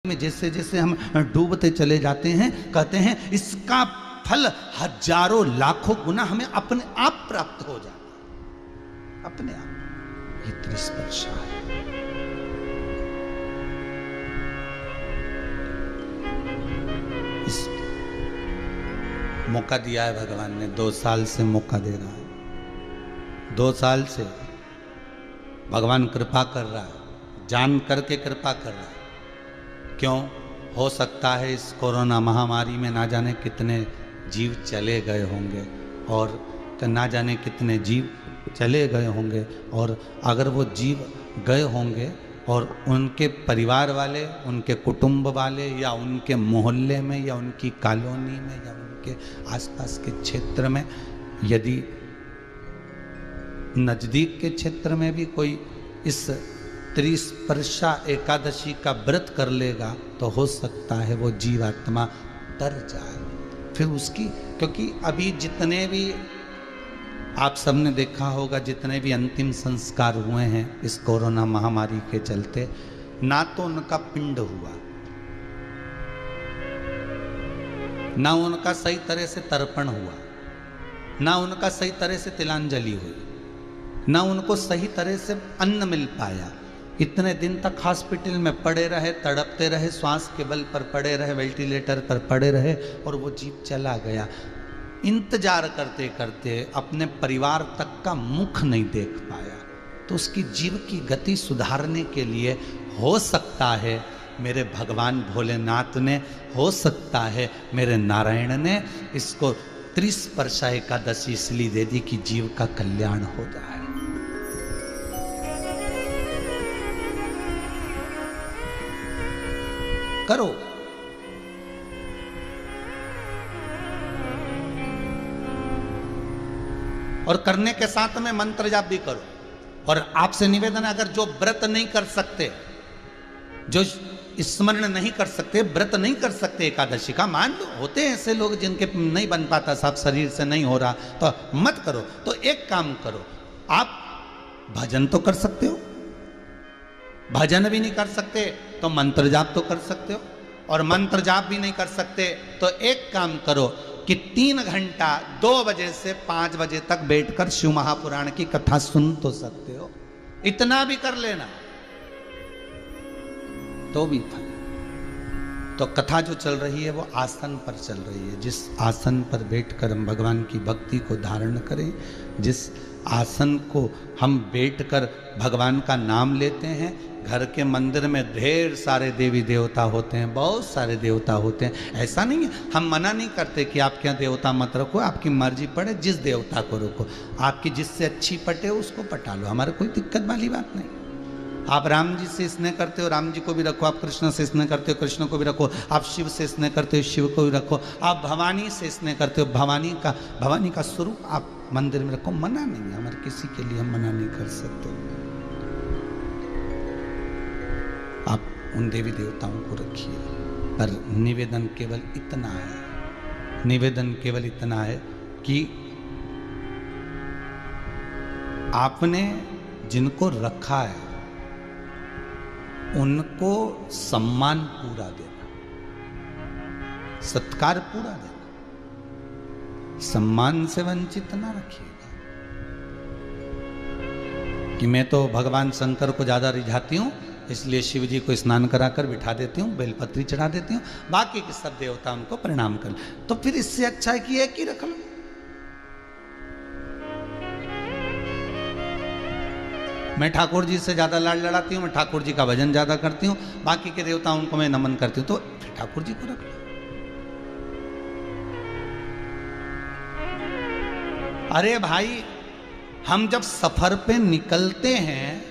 में जैसे जैसे हम डूबते चले जाते हैं, कहते हैं इसका फल हजारों लाखों गुना हमें अपने आप प्राप्त हो जाता है, अपने आप। ये त्रिस्पर्शा है। इस मौका दिया है भगवान ने, 2 साल से मौका दे रहा है। 2 साल से भगवान कृपा कर रहा है, जान करके कृपा कर रहा है। क्यों? हो सकता है इस कोरोना महामारी में ना जाने कितने जीव चले गए होंगे, और तो ना जाने कितने जीव चले गए होंगे, और अगर वो जीव गए होंगे और उनके परिवार वाले, उनके कुटुंब वाले, या उनके मोहल्ले में, या उनकी कॉलोनी में, या उनके आसपास के क्षेत्र में, यदि नज़दीक के क्षेत्र में भी कोई इस त्रिस्पर्शा एकादशी का व्रत कर लेगा तो हो सकता है वो जीवात्मा तर जाए। फिर उसकी, क्योंकि अभी जितने भी आप सबने देखा होगा, जितने भी अंतिम संस्कार हुए हैं इस कोरोना महामारी के चलते, ना तो उनका पिंड हुआ, ना उनका सही तरह से तर्पण हुआ, ना उनका सही तरह से तिलांजलि हुई, ना उनको सही तरह से अन्न मिल पाया। इतने दिन तक हॉस्पिटल में पड़े रहे, तड़पते रहे, श्वास के बल पर पड़े रहे, वेंटिलेटर पर पड़े रहे, और वो जीव चला गया। इंतजार करते करते अपने परिवार तक का मुख नहीं देख पाया। तो उसकी जीव की गति सुधारने के लिए हो सकता है मेरे भगवान भोलेनाथ ने, हो सकता है मेरे नारायण ने इसको त्रिस्पर्शा एकादशी इसलिए दे दी कि जीव का कल्याण हो जाए। करो, और करने के साथ में मंत्र जाप भी करो। और आपसे निवेदन है, अगर जो व्रत नहीं कर सकते, जो स्मरण नहीं कर सकते, व्रत नहीं कर सकते एकादशी का, मान लो होते हैं ऐसे लोग जिनके नहीं बन पाता, साफ शरीर से नहीं हो रहा, तो मत करो। तो एक काम करो, आप भजन तो कर सकते हो, भजन भी नहीं कर सकते तो मंत्र जाप तो कर सकते हो, और मंत्र जाप भी नहीं कर सकते तो एक काम करो कि 3 घंटा 2 बजे से 5 बजे तक बैठकर शिव महापुराण की कथा सुन तो सकते हो। इतना भी कर लेना तो भी फल। तो कथा जो चल रही है वो आसन पर चल रही है। जिस आसन पर बैठकर हम भगवान की भक्ति को धारण करें, जिस आसन को हम बैठकर भगवान का नाम लेते हैं, घर के मंदिर में ढेर सारे देवी देवता होते हैं, बहुत सारे देवता होते हैं। ऐसा नहीं है, हम मना नहीं करते कि आप क्या देवता मत रखो, आपकी मर्जी पड़े जिस देवता को रखो, आपकी जिससे अच्छी पटे उसको पटा लो, हमारे कोई दिक्कत वाली बात नहीं। आप राम जी से स्नेह करते हो, राम जी को भी रखो, आप कृष्ण से स्नेह करते हो, कृष्ण को भी रखो, आप शिव से स्नेह करते हो, शिव को भी रखो, आप भवानी से स्नेह करते हो, भवानी का स्वरूप आप मंदिर में रखो, मना नहीं है, हमारे किसी के लिए हम मना नहीं कर सकते। आप उन देवी देवताओं को रखिए, पर निवेदन केवल इतना है, निवेदन केवल इतना है कि आपने जिनको रखा है उनको सम्मान पूरा देना, सत्कार पूरा देना, सम्मान से वंचित ना रखिएगा। कि मैं तो भगवान शंकर को ज्यादा रिझाती हूं, इसलिए शिव जी को स्नान कराकर बिठा देती हूँ, बेलपत्री चढ़ा देती हूँ, बाकी के सब देवता उनको प्रणाम कर। तो फिर इससे अच्छा है कि एक ही रख लो। मैं ठाकुर जी से ज्यादा लाड लड़ाती हूँ, मैं ठाकुर जी का भजन ज्यादा करती हूँ, बाकी के देवताओं को मैं नमन करती हूँ, तो फिर ठाकुर जी को रख लो। अरे भाई, हम जब सफर पे निकलते हैं,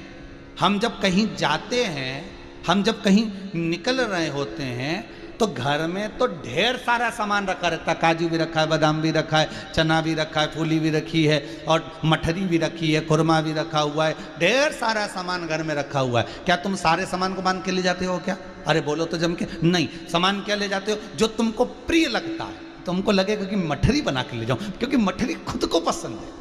हम जब कहीं जाते हैं, हम जब कहीं निकल रहे होते हैं, तो घर में तो ढेर सारा सामान रखा रहता है। काजू भी रखा है, बादाम भी रखा है, चना भी रखा है, फूली भी रखी है, और मठरी भी रखी है, खुरमा भी रखा हुआ है, ढेर सारा सामान घर में रखा हुआ है। क्या तुम सारे सामान को बांध के ले जाते हो क्या? अरे बोलो तो जम के। नहीं, सामान क्या ले जाते हो? जो तुमको प्रिय लगता है, तुमको लगेगा कि मठरी बना के ले जाऊं, क्योंकि मठरी खुद को पसंद है।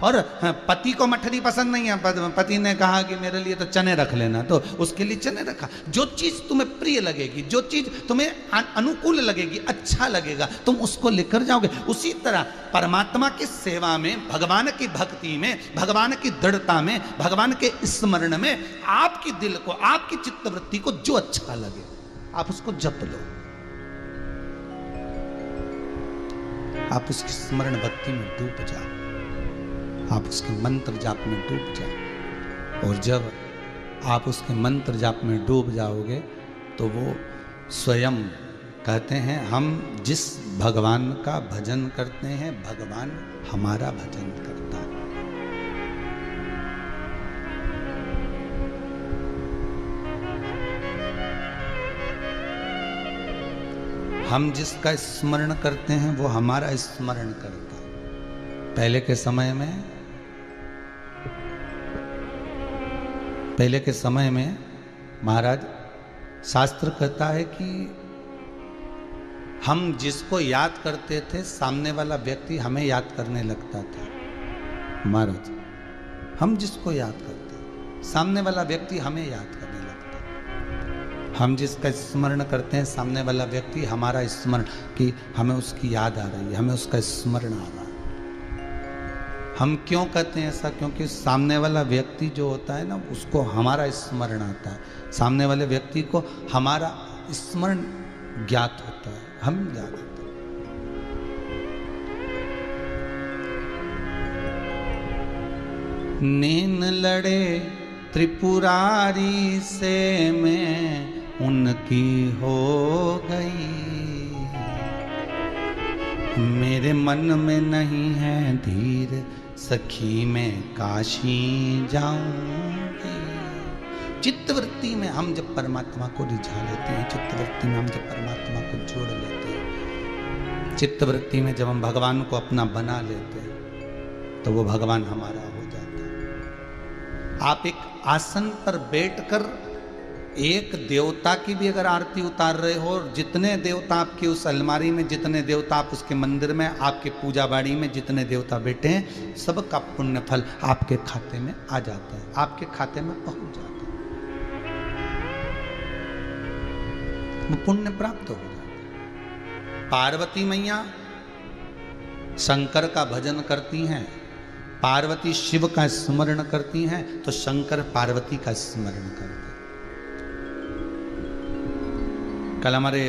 और पति को मठरी पसंद नहीं है, पति ने कहा कि मेरे लिए तो चने रख लेना, तो उसके लिए चने रखा। जो चीज तुम्हें प्रिय लगेगी, जो चीज तुम्हें अनुकूल लगेगी, अच्छा लगेगा, तुम उसको लेकर जाओगे। उसी तरह परमात्मा की सेवा में, भगवान की भक्ति में, भगवान की दृढ़ता में, भगवान के स्मरण में आपकी दिल को, आपकी चित्तवृत्ति को जो अच्छा लगे आप उसको जप लो, आप उसकी स्मरण भक्ति में डूब जाओ, आप उसके मंत्र जाप में डूब जाओ। और जब आप उसके मंत्र जाप में डूब जाओगे तो वो स्वयं कहते हैं, हम जिस भगवान का भजन करते हैं भगवान हमारा भजन करता है। हम जिसका स्मरण करते हैं वो हमारा स्मरण करता है। पहले के समय में महाराज शास्त्र कहता है कि हम जिसको याद करते थे सामने वाला व्यक्ति हमें याद करने लगता था। महाराज हम जिसको याद करते सामने वाला व्यक्ति हमें याद करने लगता। हम जिसका स्मरण करते हैं सामने वाला व्यक्ति हमारा स्मरण, कि हमें उसकी याद आ रही है, हमें उसका स्मरण आ रहा है। हम क्यों कहते हैं ऐसा? क्योंकि सामने वाला व्यक्ति जो होता है ना, उसको हमारा स्मरण आता है, सामने वाले व्यक्ति को हमारा स्मरण ज्ञात होता है, हम ज्ञात होते हैं। नैन लड़े त्रिपुरारी से मैं उनकी हो गई, मेरे मन में नहीं है धीर, सखी में काशी जाऊंगी। चित्तवृत्ति में हम जब परमात्मा को रिझा लेते हैं, चित्तवृत्ति में हम जब परमात्मा को जोड़ लेते हैं, चित्तवृत्ति में जब हम भगवान को अपना बना लेते हैं तो वो भगवान हमारा हो जाता है। आप एक आसन पर बैठकर एक देवता की भी अगर आरती उतार रहे हो, और जितने देवता आपकी उस अलमारी में, जितने देवता आप उसके मंदिर में, आपके पूजा बाड़ी में जितने देवता बैठे हैं, सबका पुण्य फल आपके खाते में आ जाता है, आपके खाते में पहुंच जाता है, वो पुण्य प्राप्त हो जाता है। पार्वती मैया शंकर का भजन करती हैं, पार्वती शिव का स्मरण करती हैं, तो शंकर पार्वती का स्मरण करते हैं। कल हमारे